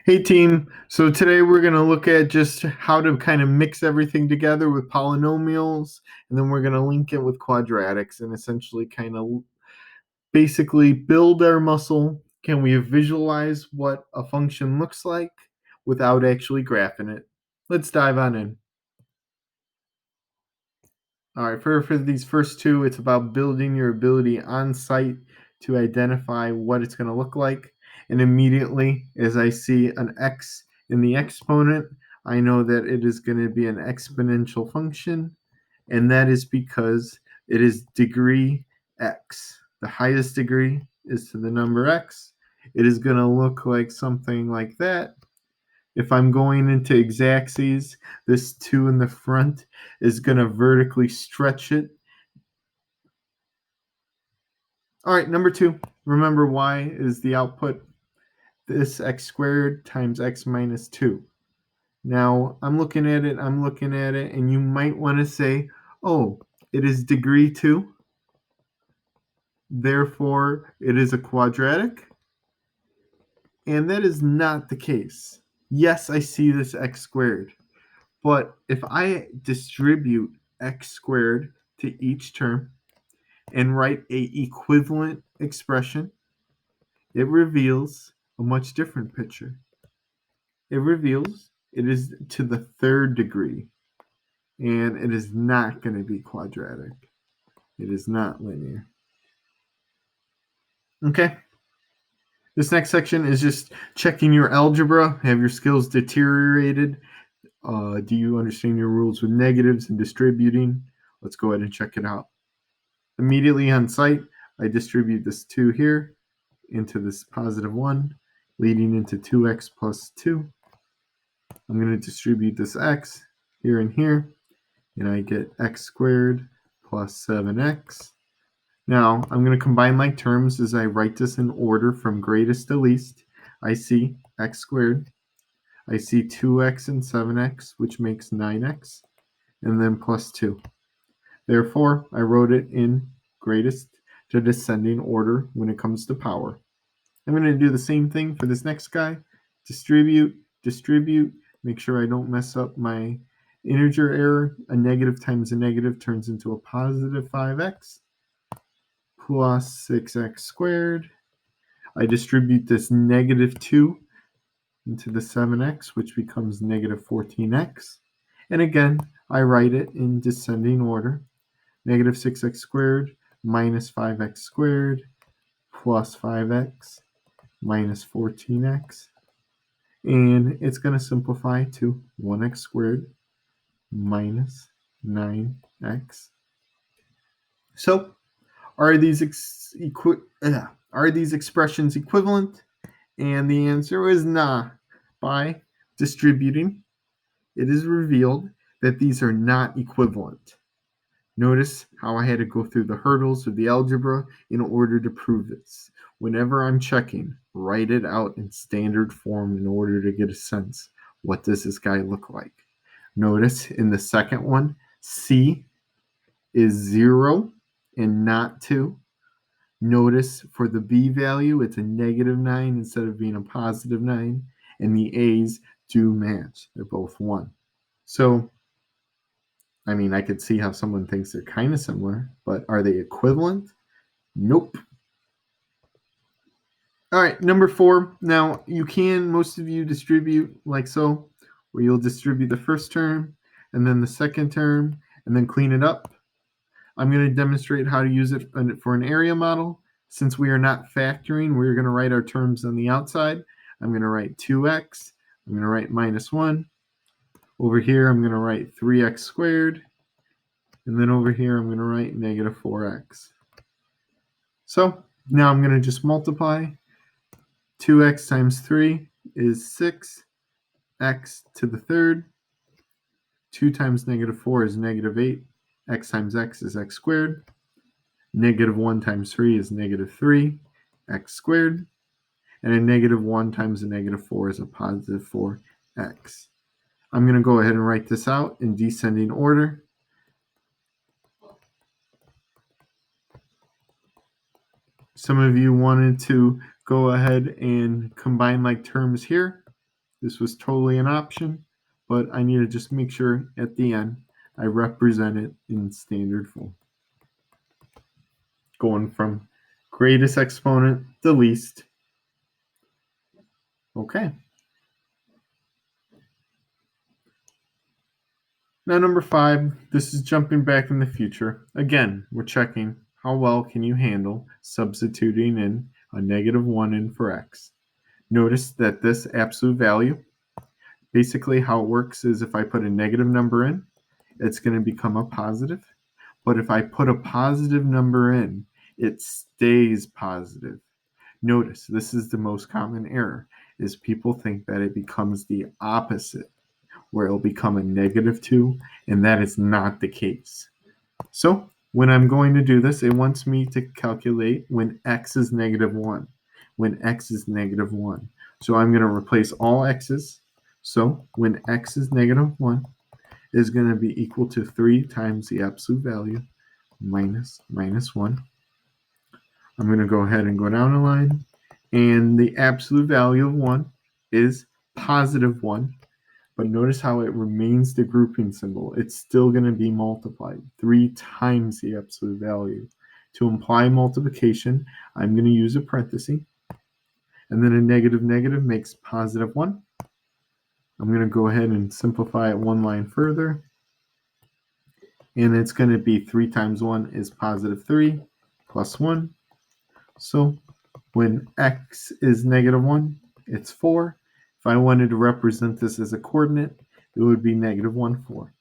Hey team, so today we're going to look at just how to kind of mix everything together with polynomials, and then we're going to link it with quadratics and essentially kind of basically build our muscle. Can we visualize what a function looks like without actually graphing it? Let's dive on in. All right, for these first two, it's about building your ability on site to identify what it's going to look like. And immediately, as I see an x in the exponent, I know that it is going to be an exponential function. And that is because it is degree x. The highest degree is to the number x. It is going to look like something like that. If I'm going into exactsies, this 2 in the front is going to vertically stretch it. All right, number 2. Remember, y is the output. This x squared times x minus 2. Now, I'm looking at it, and you might want to say, oh, it is degree 2. Therefore, it is a quadratic. And that is not the case. Yes, I see this x squared. But if I distribute x squared to each term and write a equivalent expression, it reveals a much different picture. It reveals it is to the third degree, and it is not going to be quadratic. It is not linear. Okay. This next section is just checking your algebra. Have your skills deteriorated? Do you understand your rules with negatives and distributing? Let's go ahead and check it out. Immediately on site, I distribute this 2 here into this positive 1, leading into 2x plus 2. I'm going to distribute this x here and here, and I get x squared plus 7x. Now, I'm going to combine like terms as I write this in order from greatest to least. I see x squared. I see 2x and 7x, which makes 9x, and then plus 2. Therefore, I wrote it in greatest to descending order when it comes to power. I'm going to do the same thing for this next guy. Distribute, make sure I don't mess up my integer error. A negative times a negative turns into a positive 5x plus 6x squared. I distribute this negative 2 into the 7x, which becomes negative 14x. And again, I write it in descending order. Negative 6x squared minus 5x squared plus 5x minus 14x. And it's going to simplify to 1x squared minus 9x. So, are these expressions equivalent? And the answer is nah. By distributing, it is revealed that these are not equivalent. Notice how I had to go through the hurdles of the algebra in order to prove this. Whenever I'm checking, write it out in standard form in order to get a sense. What does this guy look like? Notice in the second one, C is 0 and not 2. Notice for the B value, it's a negative 9 instead of being a positive 9. And the A's do match. They're both 1. So, I mean, I could see how someone thinks they're kind of similar, but are they equivalent? Nope. All right, number 4. Now, most of you distribute like so, where you'll distribute the first term and then the second term and then clean it up. I'm going to demonstrate how to use it for an area model. Since we are not factoring, we're going to write our terms on the outside. I'm going to write 2x. I'm going to write minus 1. Over here, I'm going to write 3x squared. And then over here, I'm going to write negative 4x. So now I'm going to just multiply. 2x times 3 is 6. X to the third. 2 times negative 4 is negative 8. X times x is x squared. Negative 1 times 3 is negative 3, x squared. And a negative 1 times a negative 4 is a positive 4x. I'm going to go ahead and write this out in descending order. Some of you wanted to go ahead and combine like terms here. This was totally an option, but I need to just make sure at the end I represent it in standard form. Going from greatest exponent to least. Okay. Now number 5, this is jumping back in the future. Again, we're checking how well can you handle substituting in a -1 in for x. Notice that this absolute value, basically how it works is if I put a negative number in, it's going to become a positive. But if I put a positive number in, it stays positive. Notice this is the most common error, is people think that it becomes the opposite, where it'll become a -2, and that is not the case. So when I'm going to do this, it wants me to calculate when x is -1. When x is -1. So I'm going to replace all x's. So when x is -1 is going to be equal to 3 times the absolute value minus -1. I'm going to go ahead and go down a line, and the absolute value of 1 is +1. But notice how it remains the grouping symbol. It's still going to be multiplied 3 times the absolute value. To imply multiplication, I'm going to use a parenthesis, and then a negative makes +1. I'm going to go ahead and simplify it one line further, and it's going to be 3 times 1 is +3 plus 1. So when x is -1, it's 4. If I wanted to represent this as a coordinate, it would be -1, 4.